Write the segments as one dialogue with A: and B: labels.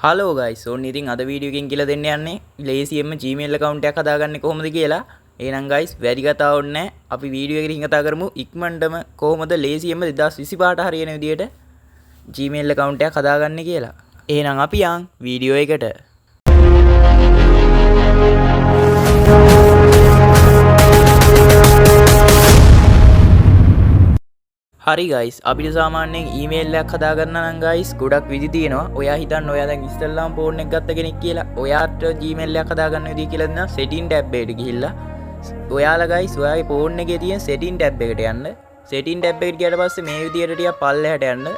A: Hello guys ඕන්න ඉතින් අද වීඩියෝ එකකින් කියලා දෙන්න යන්නේ ලේසියෙන්ම Gmail account එකක් හදාගන්නේ කොහොමද කියලා. එහෙනම් ගයිස් වැඩි කතා ඕනේ නැහැ. අපි වීඩියෝ එකකින් කතා කරමු ඉක්මනටම කොහොමද ලේසියෙන්ම 2025ට හරියන විදියට Gmail account එකක් හදාගන්නේ කියලා. එහෙනම් අපි යන් වීඩියෝ එකට. හරි ගයිස් අපිට සාමාන්‍යයෙන් ඊමේල් එකක් හදාගන්න නම් ගයිස් ගොඩක් විදි තියෙනවා. ඔයා හිතන්න ඔයා දැන් ඉස්සෙල්ලාම ෆෝන් එකක් ගත්ත කෙනෙක් කියලා. ඔයාට Gmail එකක් හදාගන්න විදිය කියලා දෙනවා setting tab එකට ගිහිල්ලා. ඔයාලා ගයිස් ඔයාගේ ෆෝන් එකේ තියෙන setting tab එකට යන්න. setting tab එකට ගියාට පස්සේ මේ විදියට ටිකක් පල්ලෙහාට යන්න.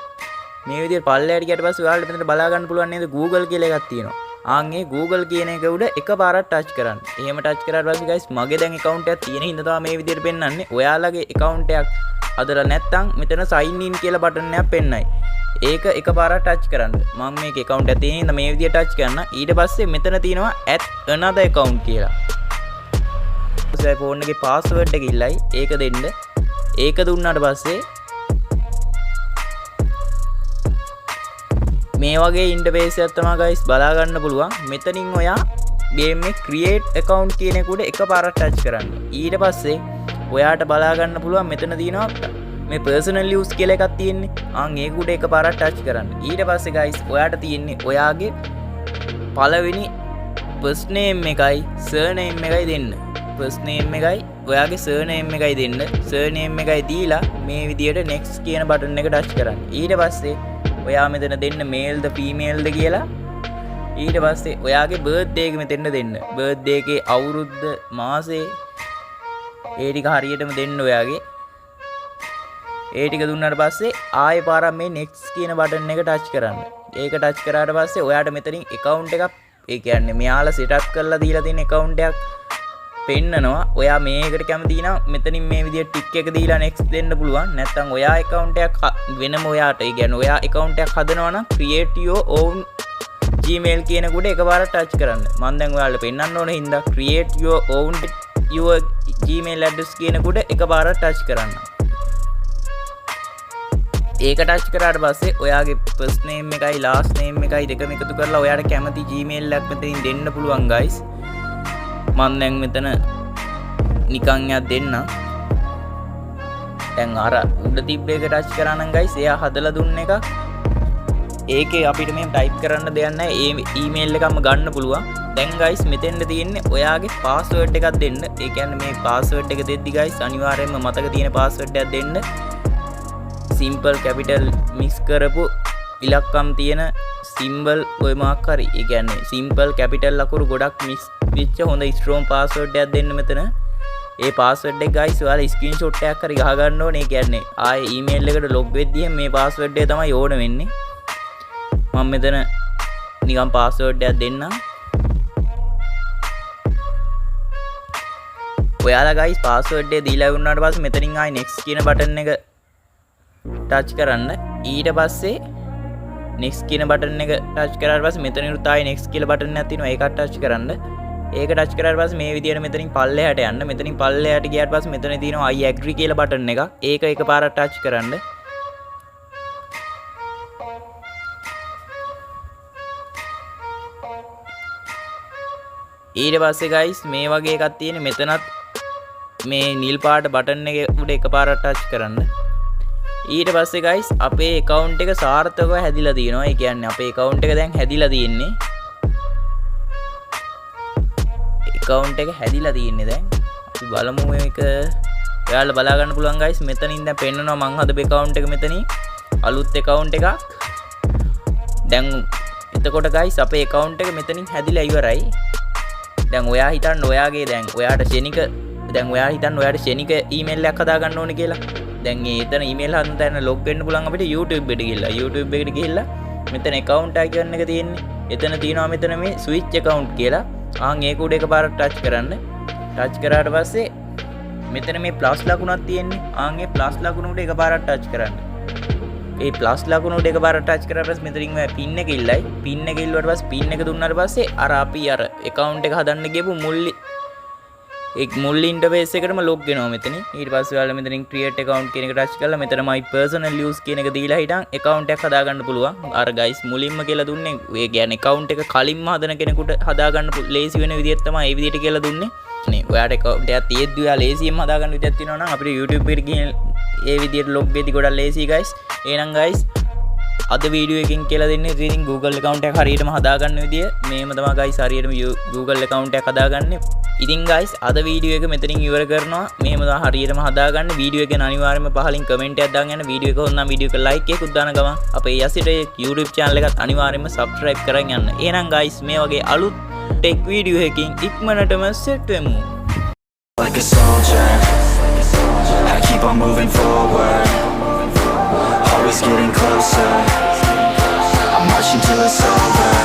A: මේ විදියට පල්ලෙහාට ගියාට පස්සේ ඔයාලට මෙතන බලා ගන්න පුළුවන් නේද Google කියලා එකක් තියෙනවා. ආන් ඒ Google කියන එක උඩ එකපාරක් ටච් කරන්න. එහෙම ටච් කරාට පස්සේ ගයිස් මගේ දැන් account එකක් තියෙන හින්දා තමයි මේ විදියට පෙන්වන්නේ. ඔයාලගේ account එකක් අදලා නැත්තම් මෙතන sign in කියලා බටන් එකක් පෙන්නයි. ඒක එකපාරක් ටච් කරන්න. මම මේක account එකක් තියෙන හින්දා මේ විදියට ටච් කරන්න. ඊට පස්සේ මෙතන තියෙනවා add another account කියලා. ඔසේ ෆෝන් එකේ password එක ඉල්ලයි. ඒක දෙන්න. ඒක දුන්නාට පස්සේ මේ වගේ ඉන්ටර්ෆේස් එකක් තමයි guys බලා ගන්න පුළුවන්. මෙතනින් ඔයා මේ create account කියන එක උඩ එකපාරක් ටච් කරන්න. ඊට පස්සේ ඔයාට බලා ගන්න පුළුවන් මෙතන තියෙනවා මේ personal use කියලා එකක් තියෙන්නේ. ආන් ඒක උඩ එකපාරක් ටච් කරන්න. ඊට පස්සේ guys ඔයාට තියෙන්නේ ඔයාගේ පළවෙනි first name එකයි surname එකයි දෙන්න. first name එකයි ඔයාගේ surname එකයි දෙන්න. surname එකයි දීලා මේ විදියට next කියන බටන් එක ටච් කරන්න. ඊට පස්සේ ඔයා මෙතන දෙන්න male ද female ද කියලා. ඊට පස්සේ ඔයාගේ birthday එක මෙතෙන්ද දෙන්න. birthday එකේ අවුරුද්ද මාසේ ඒ ටික හරියටම දෙන්න ඔයාගේ. ඒ ටික දුන්නාට පස්සේ ආයෙ පාරක් මේ next කියන බටන් එක ටච් කරන්න. ඒක ටච් කරාට පස්සේ ඔයාට මෙතනින් account එකක් ඒ කියන්නේ මෙයාලා setup කරලා දීලා තියෙන account එකක් පෙන්නනවා. ඔයා මේකට කැමති නම් මෙතනින් මේ විදියට ටික් එක දීලා next දෙන්න පුළුවන්. නැත්නම් ඔයා account එකක් වෙනම ඔයාට ඒ කියන්නේ ඔයා account එකක් හදනවා නම් create your own Gmail කියන කොට එකපාරට ටච් කරන්න. මම දැන් ඔයාලට පෙන්නන්න ඕන හින්දා create your own your Gmail address කියන කොට එකපාරට ටච් කරන්න. ඒක ටච් කරාට පස්සේ ඔයාගේ first name එකයි last name එකයි දෙකම එකතු කරලා ඔයාට කැමති Gmail එකක් මෙතනින් දෙන්න පුළුවන් guys. මම දැන් මෙතන නිකන් යක් දෙන්න. දැන් අර උඩ තිබ්බ එක ටච් කරා නම් guys එයා හදලා දුන්න එක. ඒකේ අපිට මේ ටයිප් කරන්න දෙයක් නැහැ. ඒ ඊමේල් එකක්ම ගන්න පුළුවන්. දැන් guys මෙතෙන්ද තියෙන්නේ ඔයාගේ password එකක් දෙන්න. ඒ කියන්නේ මේ password එක දෙද්දි guys අනිවාර්යයෙන්ම මතක තියෙන password එකක් දෙන්න. simple capital mix කරපු ඉලක්කම් තියෙන symbol ඔය මාක් හරි. ඒ කියන්නේ simple capital ලකුණු ගොඩක් mix වෙච්ච හොඳ strong password එකක් දෙන්න මෙතන. ඒ password එක guys ඔයාලා screenshot එකක් හරි ගහ ගන්න ඕනේ. ඒ කියන්නේ ආයේ email එකට log වෙද්දී මේ password එක තමයි ඕන වෙන්නේ. මම මෙතන නිකන් password එකක් දෙන්නම්. ඔයාලා guys password එක දීලා වුණාට පස්සේ මෙතනින් ආයි next කියන බටන් එක ටච් කරන්න. ඊට පස්සේ next කියන බටන් එක ටච් කරාට පස්සේ මෙතනිනුත් ආයි next කියලා බටන් එකක් තියෙනවා. ඒකත් ටච් කරන්න. ඒක ටච් කරාට පස්සේ මේ විදියට මෙතනින් පල්ලෙහාට යන්න. මෙතනින් පල්ලෙහාට ගියාට පස්සේ මෙතන තියෙනවා I agree කියලා බටන් එකක්. ඒක එකපාරක් ටච් කරන්න. ඊට පස්සේ guys මේ වගේ එකක් තියෙන මෙතනත් මේ නිල් පාට බටන් එක උඩ එකපාරක් ටච් කරන්න. ඊට පස්සේ guys අපේ account එක සාර්ථකව හැදිලා තියෙනවා. ඒ කියන්නේ අපේ account එක දැන් හැදිලා තියෙන්නේ. account එක හැදිලා තියෙන්නේ දැන්. අපි බලමු මේක. ඔයාලා බලා ගන්න පුළුවන් guys මෙතනින් දැන් පෙන්නනවා මං හදපු account එක මෙතනින් අලුත් account එකක්. දැන් එතකොට guys අපේ account එක මෙතනින් හැදිලා ඉවරයි. දැන් ඔයා හිතන්න ඔයාගේ දැන් ඔයාට ශනික දැන් ඔයා හිතන්න ඔයාට ශනික ඊමේල් එකක් හදා ගන්න ඕනේ කියලා. දැන් එතන ඊමේල් හදන තැන ලොග් වෙන්න පුළුවන් අපිට YouTube එකට ගිහිල්ලා. YouTube එකට ගිහිල්ලා මෙතන account icon එක තියෙන්නේ. එතන තියෙනවා මෙතන මේ switch account කියලා. ආන් ඒක උඩ එකපාරක් ටච් කරන්න. ටච් කරාට පස්සේ මෙතන මේ plus ලකුණක් තියෙන්නේ. ආන් ඒ plus ලකුණ උඩ එකපාරක් ටච් කරන්න. ඒ plus ලකුණ උඩ එකපාරක් ටච් කරාට පස්සේ මෙතනින් ඔය pin එක ඉල්ලයි. pin එක ඉල්ලුවාට පස්සේ pin එක දුන්නාට පස්සේ අර අපි අර account එක හදන්න ගියපු මුල් ඒ මුල් ඉන්ටර්ෆේස් එකටම ලොග් වෙනවා මෙතන. ඊට පස්සේ ඔයාලා මෙතනින් create account කියන එක ටච් කරලා මෙතන my personal use කියන එක දීලා හිටන් account එකක් හදාගන්න පුළුවන්. අර guys මුලින්ම කියලා දුන්නේ ඒ කියන්නේ account එක කලින්ම හදන කෙනෙකුට හදාගන්න ලේසි වෙන විදිහට තමයි මේ විදිහට කියලා දුන්නේ. නේ ඔයාට account එකක් තියෙද්දි ඔයා ලේසියෙන් හදාගන්න විදිහක් තියෙනවා නම් අපිට YouTube එකට ගිහින් ඒ විදිහට log වෙද්දි ගොඩක් ලේසි guys. එහෙනම් guys අද වීඩියෝ එකකින් කියලා දෙන්නේ ඉතින් Google account එකක් හරියටම හදාගන්න විදිය. මේම තමයි guys හරියටම Google account එකක් හදාගන්නේ. ඉතින් guys අද වීඩියෝ එක මෙතනින් ඉවර කරනවා. මේම තමයි හරියටම හදාගන්න. වීඩියෝ එක ගැන අනිවාර්යයෙන්ම පහලින් කමෙන්ට් එකක් දාන්න. වීඩියෝ එක හොඳ නම් වීඩියෝ එක like එකකුත් දාන ගමන් අපේ යසිට YouTube channel එකත් අනිවාර්යයෙන්ම subscribe කරන් යන්න. එහෙනම් guys මේ වගේ අලුත් tech වීඩියෝ එකකින් ඉක්මනටම set වෙමු.
B: Like a soldier, I keep on moving forward, always getting closer, I'm marching till it's over.